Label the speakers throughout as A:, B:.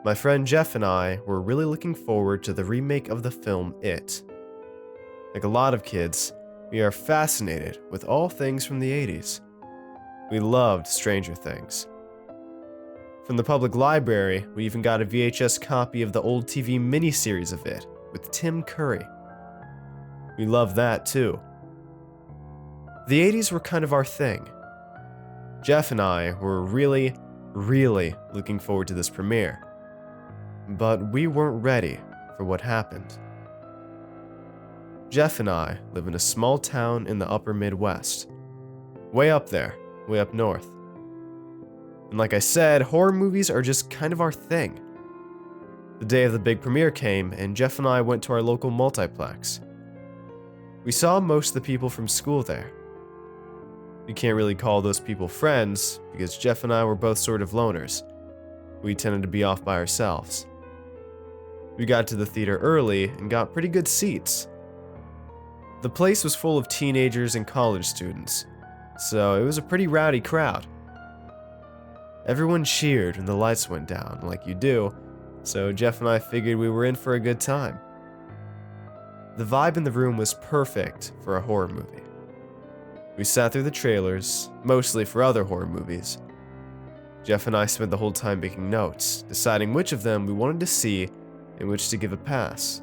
A: My friend Jeff and I were really looking forward to the remake of the film It. Like a lot of kids, we are fascinated with all things from the 80s. We loved Stranger Things. From the public library, we even got a VHS copy of the old TV miniseries of It with Tim Curry. We loved that too. The 80s were kind of our thing. Jeff and I were really looking forward to this premiere. But we weren't ready for what happened. Jeff and I live in a small town in the upper Midwest. Way up there, way up north. And like I said, horror movies are just kind of our thing. The day of the big premiere came, and Jeff and I went to our local multiplex. We saw most of the people from school there. You can't really call those people friends, because Jeff and I were both sort of loners. We tended to be off by ourselves. We got to the theater early and got pretty good seats. The place was full of teenagers and college students, so it was a pretty rowdy crowd. Everyone cheered when the lights went down, like you do, so Jeff and I figured we were in for a good time. The vibe in the room was perfect for a horror movie. We sat through the trailers, mostly for other horror movies. Jeff and I spent the whole time making notes, deciding which of them we wanted to see and which to give a pass.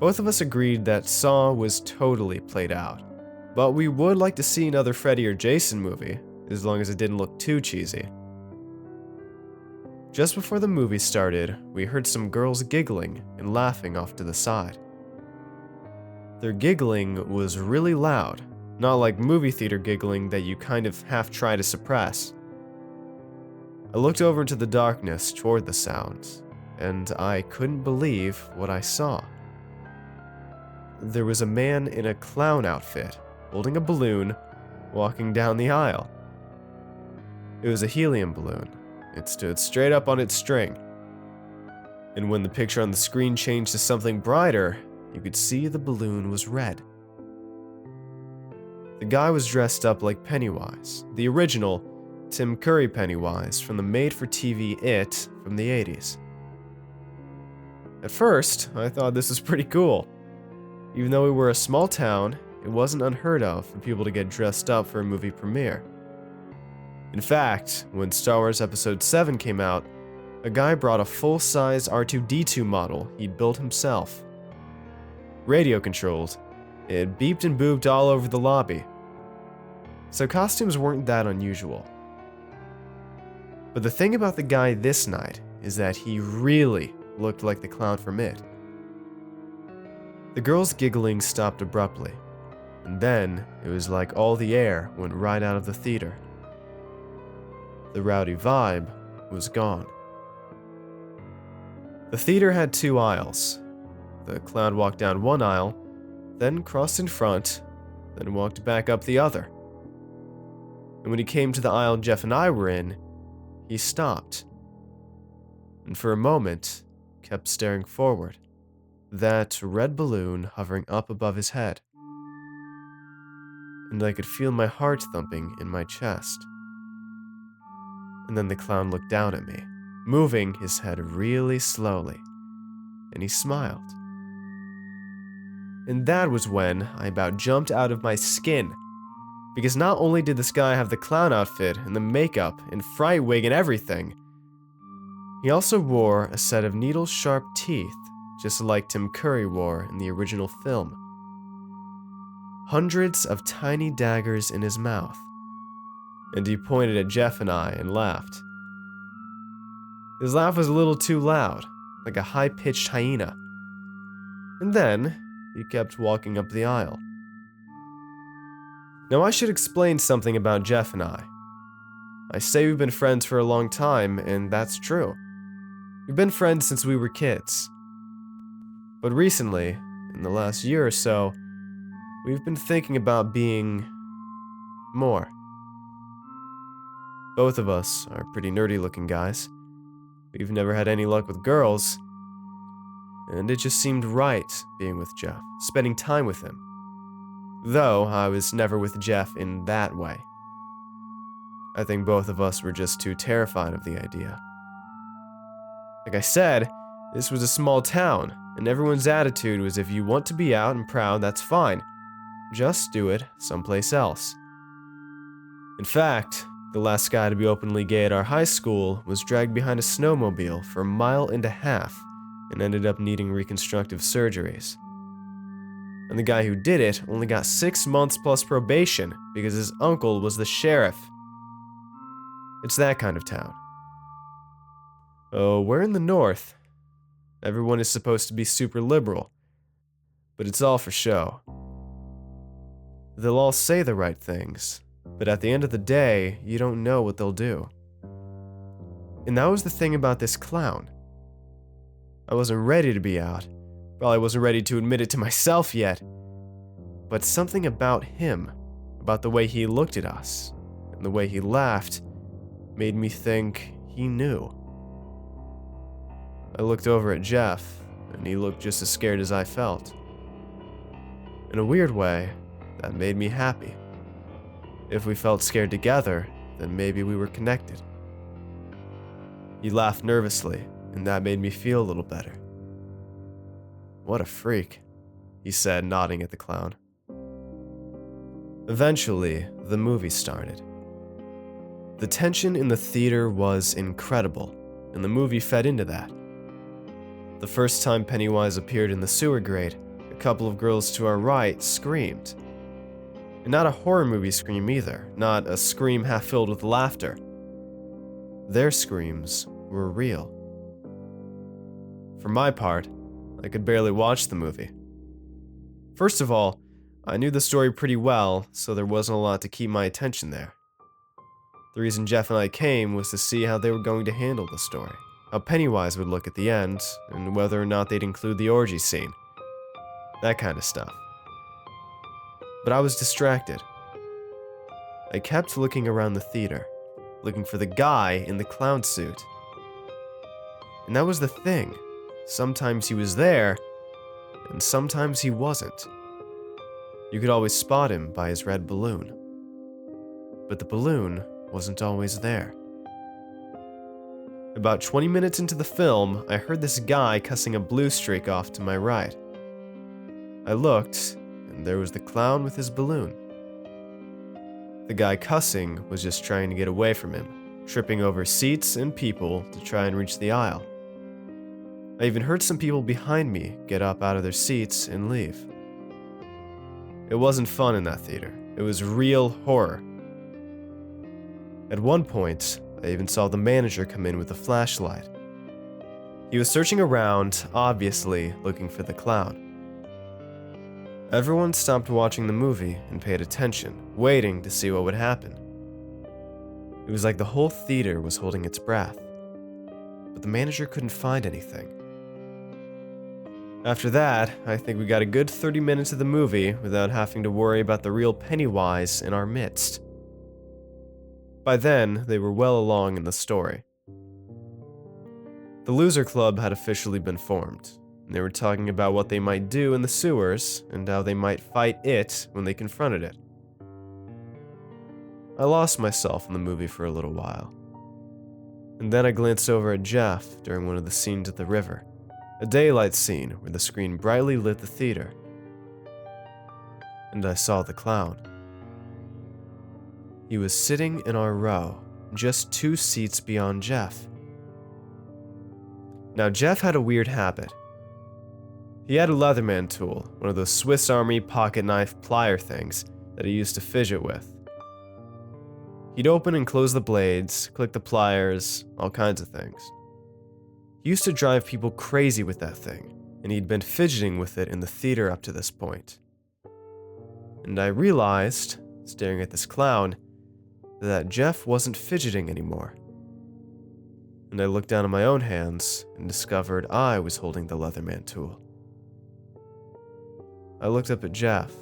A: Both of us agreed that Saw was totally played out, but we would like to see another Freddy or Jason movie, as long as it didn't look too cheesy. Just before the movie started, we heard some girls giggling and laughing off to the side. Their giggling was really loud, not like movie theater giggling that you kind of half try to suppress. I looked over into the darkness toward the sounds, and I couldn't believe what I saw. There was a man in a clown outfit, holding a balloon, walking down the aisle. It was a helium balloon. It stood straight up on its string. And when the picture on the screen changed to something brighter, you could see the balloon was red. The guy was dressed up like Pennywise, the original Tim Curry Pennywise from the made-for-TV It from the 80s. At first, I thought this was pretty cool. Even though we were a small town, it wasn't unheard of for people to get dressed up for a movie premiere. In fact, when Star Wars Episode 7 came out, a guy brought a full-size R2-D2 model he'd built himself. Radio-controlled, it beeped and booped all over the lobby. So costumes weren't that unusual. But the thing about the guy this night is that he really looked like the clown from It. The girls' giggling stopped abruptly, and then it was like all the air went right out of the theater. The rowdy vibe was gone. The theater had 2 aisles. The clown walked down one aisle, then crossed in front, then walked back up the other. And when he came to the aisle Jeff and I were in, he stopped. And for a moment, kept staring forward, that red balloon hovering up above his head. And I could feel my heart thumping in my chest. And then the clown looked down at me, moving his head really slowly, and he smiled. And that was when I about jumped out of my skin, because not only did this guy have the clown outfit and the makeup and fright wig and everything, he also wore a set of needle-sharp teeth, just like Tim Curry wore in the original film. Hundreds of tiny daggers in his mouth. And he pointed at Jeff and I and laughed. His laugh was a little too loud, like a high-pitched hyena. And then, he kept walking up the aisle. Now I should explain something about Jeff and I. I say we've been friends for a long time, and that's true. We've been friends since we were kids. But recently, in the last year or so, we've been thinking about being more. Both of us are pretty nerdy-looking guys. We've never had any luck with girls, and it just seemed right being with Jeff, spending time with him. Though I was never with Jeff in that way. I think both of us were just too terrified of the idea. Like I said, this was a small town, and everyone's attitude was if you want to be out and proud, that's fine. Just do it someplace else. In fact, the last guy to be openly gay at our high school was dragged behind a snowmobile for 1.5 miles and ended up needing reconstructive surgeries. And the guy who did it only got 6 months plus probation because his uncle was the sheriff. It's that kind of town. Oh, we're in the north. Everyone is supposed to be super liberal, but it's all for show. They'll all say the right things, but at the end of the day, you don't know what they'll do. And that was the thing about this clown. I wasn't ready to be out. Probably wasn't ready to admit it to myself yet. But something about him, about the way he looked at us, and the way he laughed, made me think he knew. I looked over at Jeff, and he looked just as scared as I felt. In a weird way, that made me happy. If we felt scared together, then maybe we were connected. He laughed nervously, and that made me feel a little better. What a freak, he said, nodding at the clown. Eventually, the movie started. The tension in the theater was incredible, and the movie fed into that. The first time Pennywise appeared in the sewer grate, a couple of girls to our right screamed. And not a horror movie scream either, not a scream half filled with laughter. Their screams were real. For my part, I could barely watch the movie. First of all, I knew the story pretty well, so there wasn't a lot to keep my attention there. The reason Jeff and I came was to see how they were going to handle the story, how Pennywise would look at the end, and whether or not they'd include the orgy scene. That kind of stuff. But I was distracted. I kept looking around the theater, looking for the guy in the clown suit. And that was the thing. Sometimes he was there, and sometimes he wasn't. You could always spot him by his red balloon. But the balloon wasn't always there. About 20 minutes into the film, I heard this guy cussing a blue streak off to my right. I looked, and there was the clown with his balloon. The guy cussing was just trying to get away from him, tripping over seats and people to try and reach the aisle. I even heard some people behind me get up out of their seats and leave. It wasn't fun in that theater. It was real horror. At one point, I even saw the manager come in with a flashlight. He was searching around, obviously looking for the clown. Everyone stopped watching the movie and paid attention, waiting to see what would happen. It was like the whole theater was holding its breath, but the manager couldn't find anything. After that, I think we got a good 30 minutes of the movie without having to worry about the real Pennywise in our midst. By then, they were well along in the story. The Loser Club had officially been formed, and they were talking about what they might do in the sewers and how they might fight it when they confronted it. I lost myself in the movie for a little while. And then I glanced over at Jeff during one of the scenes at the river, a daylight scene where the screen brightly lit the theater. And I saw the clown. He was sitting in our row, just 2 seats beyond Jeff. Now, Jeff had a weird habit. He had a Leatherman tool, one of those Swiss Army pocket knife plier things that he used to fidget with. He'd open and close the blades, click the pliers, all kinds of things. He used to drive people crazy with that thing, and he'd been fidgeting with it in the theater up to this point. And I realized, staring at this clown, that Jeff wasn't fidgeting anymore. And I looked down at my own hands and discovered I was holding the Leatherman tool. I looked up at Jeff.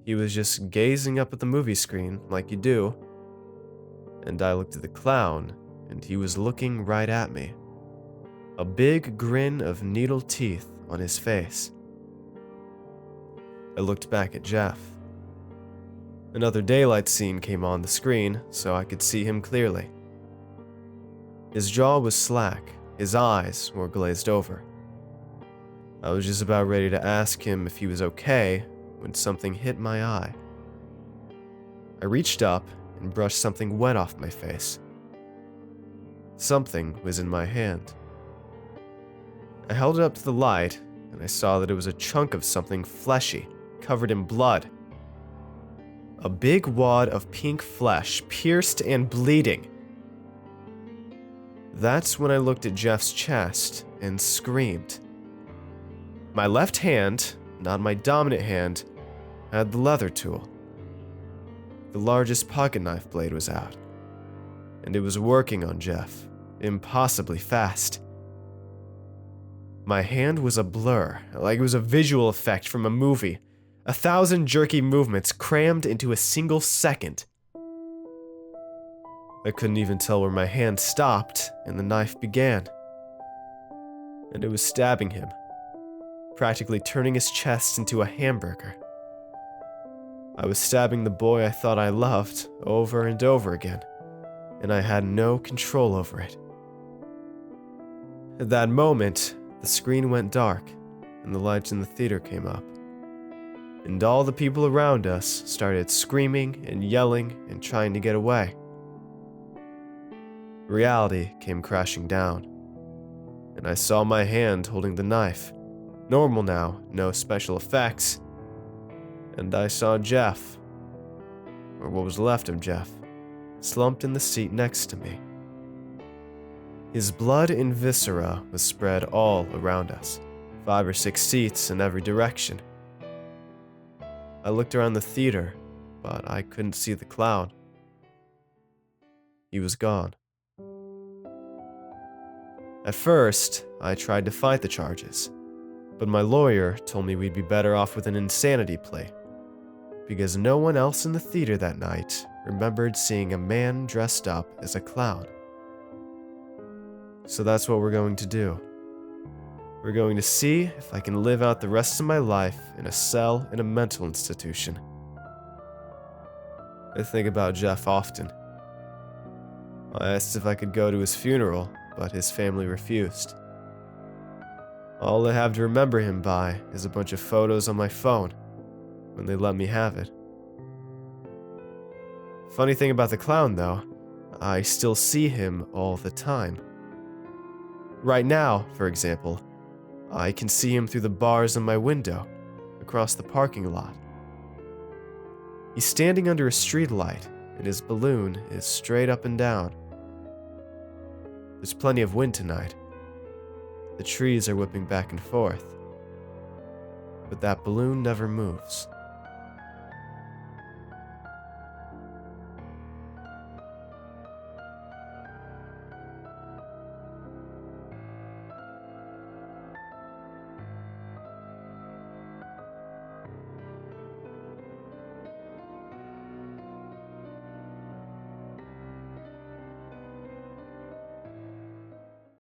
A: He was just gazing up at the movie screen like you do, and I looked at the clown, and he was looking right at me. A big grin of needle teeth on his face. I looked back at Jeff. Another daylight scene came on the screen, so I could see him clearly. His jaw was slack, His eyes were glazed over. I was just about ready to ask him if he was okay when something hit my eye. I reached up and brushed something wet off my face. Something was in my hand. I held it up to the light, and I saw that it was a chunk of something fleshy, covered in blood. A big wad of pink flesh, pierced and bleeding. That's when I looked at Jeff's chest and screamed. My left hand, not my dominant hand, had the leather tool. The largest pocket knife blade was out, and it was working on Jeff, impossibly fast. My hand was a blur, like it was a visual effect from a movie, 1,000 jerky movements crammed into a single second. I couldn't even tell where my hand stopped and the knife began. And it was stabbing him, practically turning his chest into a hamburger. I was stabbing the boy I thought I loved over and over again, and I had no control over it. At that moment, the screen went dark, and the lights in the theater came up. And all the people around us started screaming and yelling and trying to get away. Reality came crashing down, and I saw my hand holding the knife. Normal now, no special effects. And I saw Jeff, or what was left of Jeff, slumped in the seat next to me. His blood and viscera was spread all around us, 5 or 6 seats in every direction. I looked around the theater, but I couldn't see the clown. He was gone. At first, I tried to fight the charges, but my lawyer told me we'd be better off with an insanity plea, because no one else in the theater that night remembered seeing a man dressed up as a clown. So that's what we're going to do. We're going to see if I can live out the rest of my life in a cell in a mental institution. I think about Jeff often. I asked if I could go to his funeral, but his family refused. All I have to remember him by is a bunch of photos on my phone, when they let me have it. Funny thing about the clown, though, I still see him all the time. Right now, for example, I can see him through the bars in my window, across the parking lot. He's standing under a streetlight, and his balloon is straight up and down. There's plenty of wind tonight. The trees are whipping back and forth, but that balloon never moves.